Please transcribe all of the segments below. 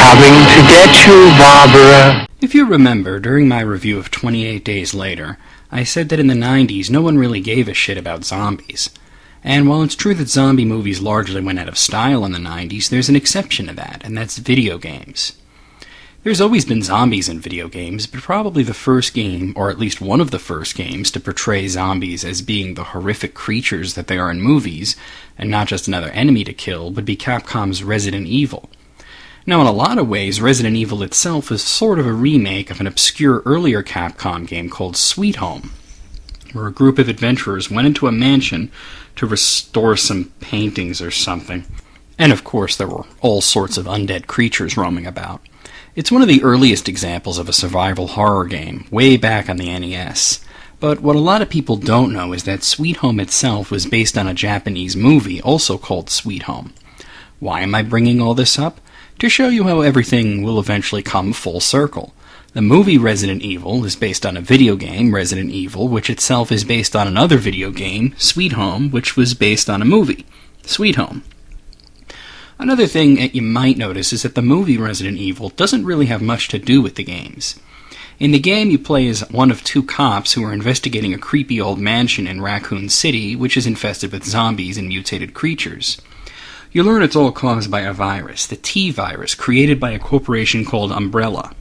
coming to get you, Barbara. If you remember, during my review of 28 Days Later, I said that in the 90s no one really gave a shit about zombies. And while it's true that zombie movies largely went out of style in the 90s, there's an exception to that, and that's video games. There's always been zombies in video games, but probably the first game, or at least one of the first games, to portray zombies as being the horrific creatures that they are in movies, and not just another enemy to kill, would be Capcom's Resident Evil. Now, in a lot of ways, Resident Evil itself is sort of a remake of an obscure earlier Capcom game called Sweet Home, where a group of adventurers went into a mansion to restore some paintings or something. And of course, there were all sorts of undead creatures roaming about. It's one of the earliest examples of a survival horror game, way back on the NES. But what a lot of people don't know is that Sweet Home itself was based on a Japanese movie, also called Sweet Home. Why am I bringing all this up? To show you how everything will eventually come full circle. The movie Resident Evil is based on a video game, Resident Evil, which itself is based on another video game, Sweet Home, which was based on a movie, Sweet Home. Another thing that you might notice is that the movie Resident Evil doesn't really have much to do with the games. In the game, you play as one of two cops who are investigating a creepy old mansion in Raccoon City, which is infested with zombies and mutated creatures. You learn it's all caused by a virus, the T-virus, created by a corporation called Umbrella.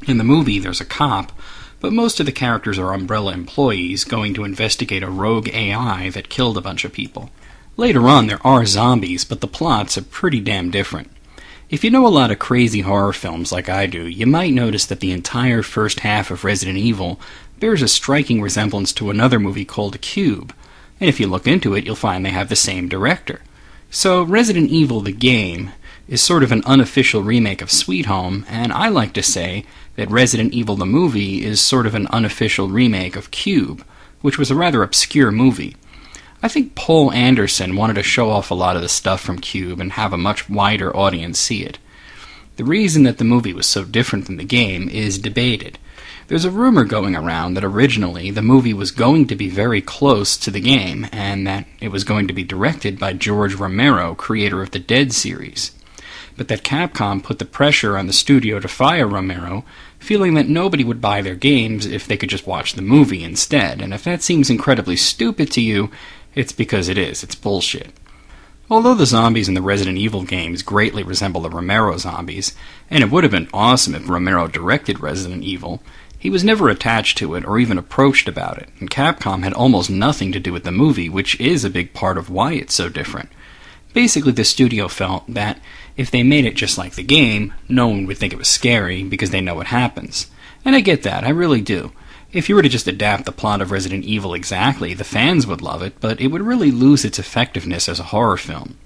In the movie, there's a cop, but most of the characters are Umbrella employees going to investigate a rogue AI that killed a bunch of people. Later on, there are zombies, but the plots are pretty damn different. If you know a lot of crazy horror films like I do, you might notice that the entire first half of Resident Evil bears a striking resemblance to another movie called Cube, and if you look into it, you'll find they have the same director. So Resident Evil the game is sort of an unofficial remake of Sweet Home, and I like to say that Resident Evil the movie is sort of an unofficial remake of Cube, which was a rather obscure movie. I think Paul Anderson wanted to show off a lot of the stuff from Cube and have a much wider audience see it. The reason that the movie was so different than the game is debated. There's a rumor going around that originally the movie was going to be very close to the game, and that it was going to be directed by George Romero, creator of the Dead series. But that Capcom put the pressure on the studio to fire Romero, feeling that nobody would buy their games if they could just watch the movie instead, and if that seems incredibly stupid to you, it's because it is. It's bullshit. Although the zombies in the Resident Evil games greatly resemble the Romero zombies, and it would have been awesome if Romero directed Resident Evil, he was never attached to it or even approached about it, and Capcom had almost nothing to do with the movie, which is a big part of why it's so different. Basically, the studio felt that if they made it just like the game, no one would think it was scary because they know what happens. And I get that, I really do. If you were to just adapt the plot of Resident Evil exactly, the fans would love it, but it would really lose its effectiveness as a horror film.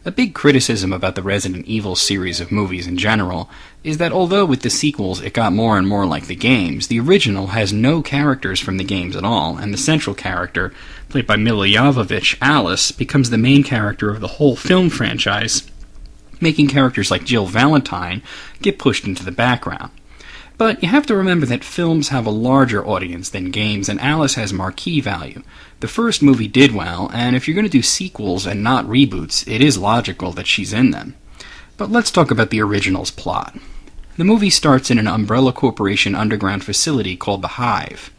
A big criticism about the Resident Evil series of movies in general is that although with the sequels it got more and more like the games, the original has no characters from the games at all, and the central character, played by Milla Jovovich, Alice, becomes the main character of the whole film franchise, making characters like Jill Valentine get pushed into the background. But you have to remember that films have a larger audience than games, and Alice has marquee value. The first movie did well, and if you're going to do sequels and not reboots, it is logical that she's in them. But let's talk about the original's plot. The movie starts in an Umbrella Corporation underground facility called the Hive.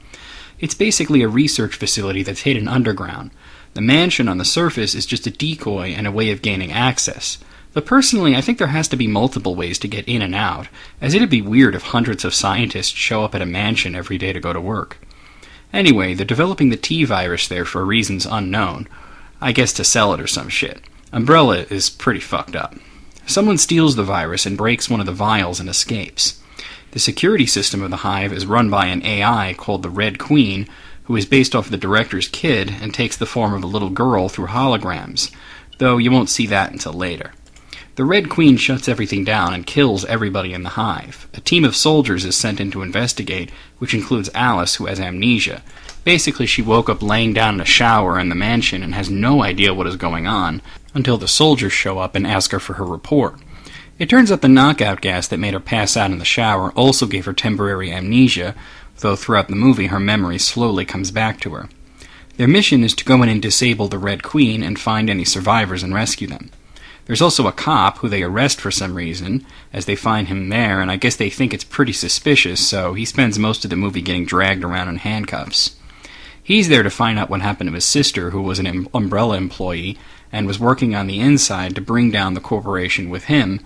It's basically a research facility that's hidden underground. The mansion on the surface is just a decoy and a way of gaining access. But personally, I think there has to be multiple ways to get in and out, as it'd be weird if hundreds of scientists show up at a mansion every day to go to work. Anyway, they're developing the T-virus there for reasons unknown. I guess to sell it or some shit. Umbrella is pretty fucked up. Someone steals the virus and breaks one of the vials and escapes. The security system of the Hive is run by an AI called the Red Queen, who is based off the director's kid and takes the form of a little girl through holograms, though you won't see that until later. The Red Queen shuts everything down and kills everybody in the Hive. A team of soldiers is sent in to investigate, which includes Alice, who has amnesia. Basically, she woke up laying down in a shower in the mansion and has no idea what is going on, until the soldiers show up and ask her for her report. It turns out the knockout gas that made her pass out in the shower also gave her temporary amnesia, though throughout the movie her memory slowly comes back to her. Their mission is to go in and disable the Red Queen and find any survivors and rescue them. There's also a cop who they arrest for some reason, as they find him there, and I guess they think it's pretty suspicious, so he spends most of the movie getting dragged around in handcuffs. He's there to find out what happened to his sister, who was an Umbrella employee, and was working on the inside to bring down the corporation with him,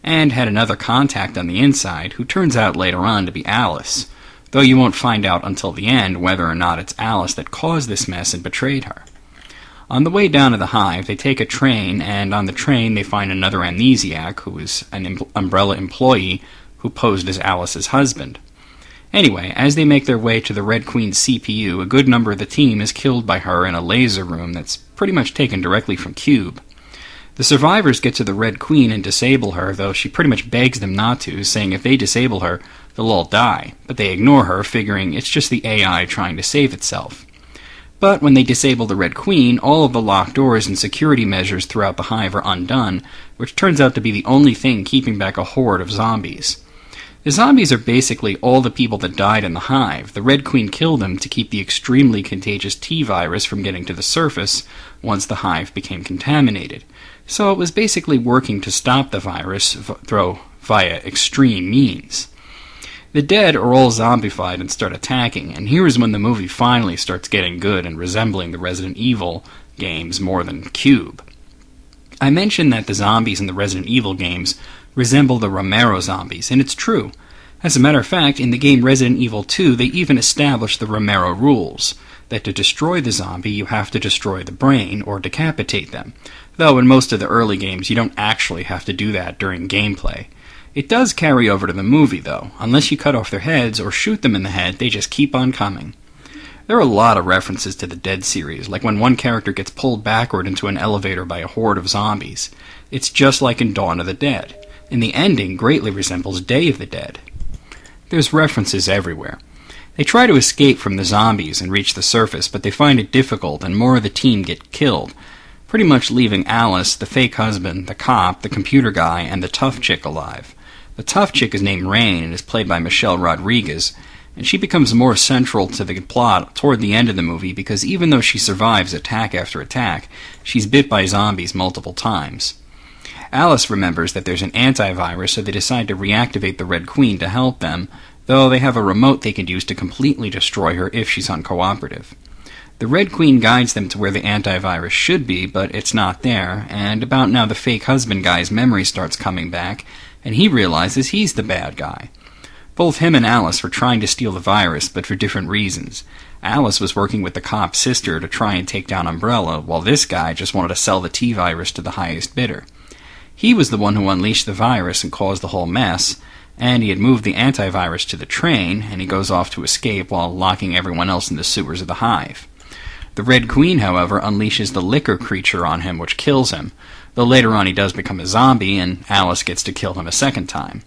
and had another contact on the inside, who turns out later on to be Alice, though you won't find out until the end whether or not it's Alice that caused this mess and betrayed her. On the way down to the hive, they take a train, and on the train they find another amnesiac, who is an Umbrella employee who posed as Alice's husband. Anyway, as they make their way to the Red Queen's CPU, a good number of the team is killed by her in a laser room that's pretty much taken directly from Cube. The survivors get to the Red Queen and disable her, though she pretty much begs them not to, saying if they disable her, they'll all die, but they ignore her, figuring it's just the AI trying to save itself. But when they disable the Red Queen, all of the locked doors and security measures throughout the hive are undone, which turns out to be the only thing keeping back a horde of zombies. The zombies are basically all the people that died in the hive. The Red Queen killed them to keep the extremely contagious T-virus from getting to the surface once the hive became contaminated. So it was basically working to stop the virus via extreme means. The dead are all zombified and start attacking, and here is when the movie finally starts getting good and resembling the Resident Evil games more than Cube. I mentioned that the zombies in the Resident Evil games resemble the Romero zombies, and it's true. As a matter of fact, in the game Resident Evil 2, they even established the Romero rules, that to destroy the zombie you have to destroy the brain or decapitate them, though in most of the early games you don't actually have to do that during gameplay. It does carry over to the movie, though. Unless you cut off their heads or shoot them in the head, they just keep on coming. There are a lot of references to the Dead series, like when one character gets pulled backward into an elevator by a horde of zombies. It's just like in Dawn of the Dead, and the ending greatly resembles Day of the Dead. There's references everywhere. They try to escape from the zombies and reach the surface, but they find it difficult, and more of the team get killed, pretty much leaving Alice, the fake husband, the cop, the computer guy, and the tough chick alive. The tough chick is named Rain and is played by Michelle Rodriguez, and she becomes more central to the plot toward the end of the movie because even though she survives attack after attack, she's bit by zombies multiple times. Alice remembers that there's an antivirus, so they decide to reactivate the Red Queen to help them, though they have a remote they can use to completely destroy her if she's uncooperative. The Red Queen guides them to where the antivirus should be, but it's not there, and about now the fake husband guy's memory starts coming back, and he realizes he's the bad guy. Both him and Alice were trying to steal the virus, but for different reasons. Alice was working with the cop's sister to try and take down Umbrella, while this guy just wanted to sell the T-virus to the highest bidder. He was the one who unleashed the virus and caused the whole mess, and he had moved the antivirus to the train, and he goes off to escape while locking everyone else in the sewers of the hive. The Red Queen, however, unleashes the liquor creature on him, which kills him, though later on he does become a zombie, and Alice gets to kill him a second time.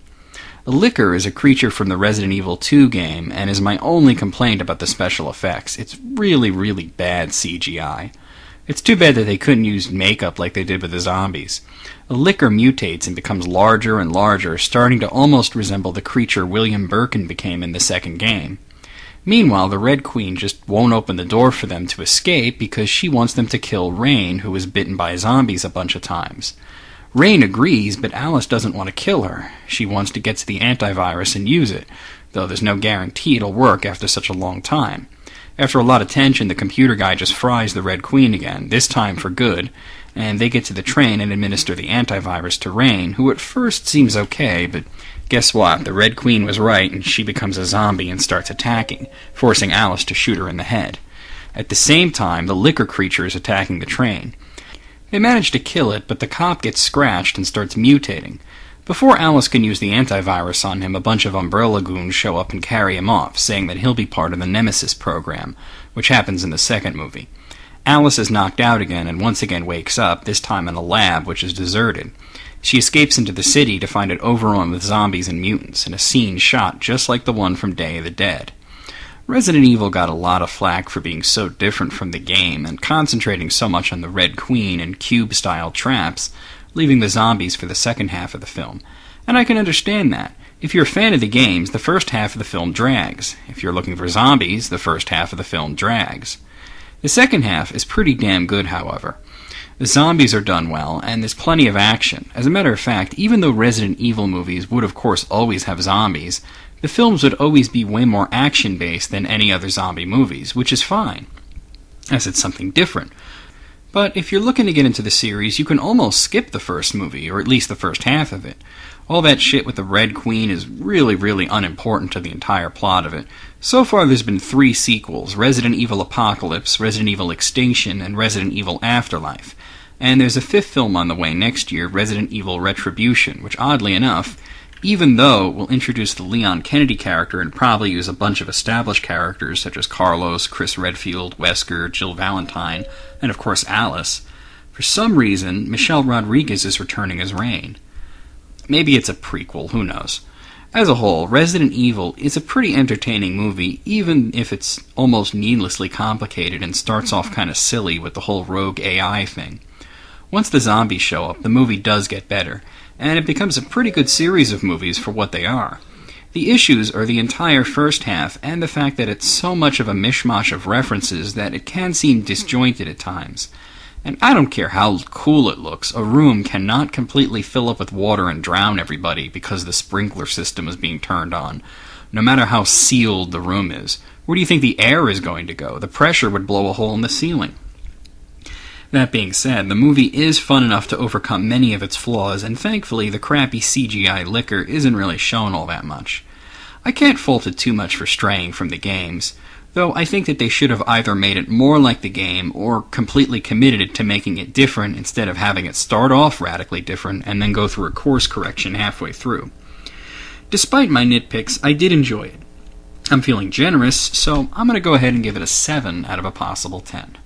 The liquor is a creature from the Resident Evil 2 game, and is my only complaint about the special effects. It's really, really bad CGI. It's too bad that they couldn't use makeup like they did with the zombies. The liquor mutates and becomes larger and larger, starting to almost resemble the creature William Birkin became in the second game. Meanwhile, the Red Queen just won't open the door for them to escape because she wants them to kill Rain, who was bitten by zombies a bunch of times. Rain agrees, but Alice doesn't want to kill her. She wants to get to the antivirus and use it, though there's no guarantee it'll work after such a long time. After a lot of tension, the computer guy just fries the Red Queen again, this time for good, and they get to the train and administer the antivirus to Rain, who at first seems okay, but guess what? The Red Queen was right, and she becomes a zombie and starts attacking, forcing Alice to shoot her in the head. At the same time, the liquor creature is attacking the train. They manage to kill it, but the cop gets scratched and starts mutating. Before Alice can use the antivirus on him, a bunch of Umbrella goons show up and carry him off, saying that he'll be part of the Nemesis program, which happens in the second movie. Alice is knocked out again and once again wakes up, this time in a lab which is deserted. She escapes into the city to find it overrun with zombies and mutants, in a scene shot just like the one from Day of the Dead. Resident Evil got a lot of flack for being so different from the game and concentrating so much on the Red Queen and Cube-style traps, leaving the zombies for the second half of the film. And I can understand that. If you're a fan of the games, the first half of the film drags. If you're looking for zombies, the first half of the film drags. The second half is pretty damn good, however. The zombies are done well, and there's plenty of action. As a matter of fact, even though Resident Evil movies would of course always have zombies, the films would always be way more action-based than any other zombie movies, which is fine, as it's something different. But if you're looking to get into the series, you can almost skip the first movie, or at least the first half of it. All that shit with the Red Queen is really unimportant to the entire plot of it. So far there's been 3 sequels, Resident Evil Apocalypse, Resident Evil Extinction, and Resident Evil Afterlife. And there's a 5th film on the way next year, Resident Evil Retribution, which oddly enough, even though it will introduce the Leon Kennedy character and probably use a bunch of established characters such as Carlos, Chris Redfield, Wesker, Jill Valentine, and of course Alice, for some reason Michelle Rodriguez is returning as Rain. Maybe it's a prequel, who knows. As a whole, Resident Evil is a pretty entertaining movie, even if it's almost needlessly complicated and starts off kind of silly with the whole rogue AI thing. Once the zombies show up, the movie does get better, and it becomes a pretty good series of movies for what they are. The issues are the entire first half, and the fact that it's so much of a mishmash of references that it can seem disjointed at times. And I don't care how cool it looks, a room cannot completely fill up with water and drown everybody because the sprinkler system is being turned on, no matter how sealed the room is. Where do you think the air is going to go? The pressure would blow a hole in the ceiling. That being said, the movie is fun enough to overcome many of its flaws, and thankfully the crappy CGI liquor isn't really shown all that much. I can't fault it too much for straying from the games, though I think that they should have either made it more like the game or completely committed it to making it different instead of having it start off radically different and then go through a course correction halfway through. Despite my nitpicks, I did enjoy it. I'm feeling generous, so I'm going to go ahead and give it a 7 out of a possible 10.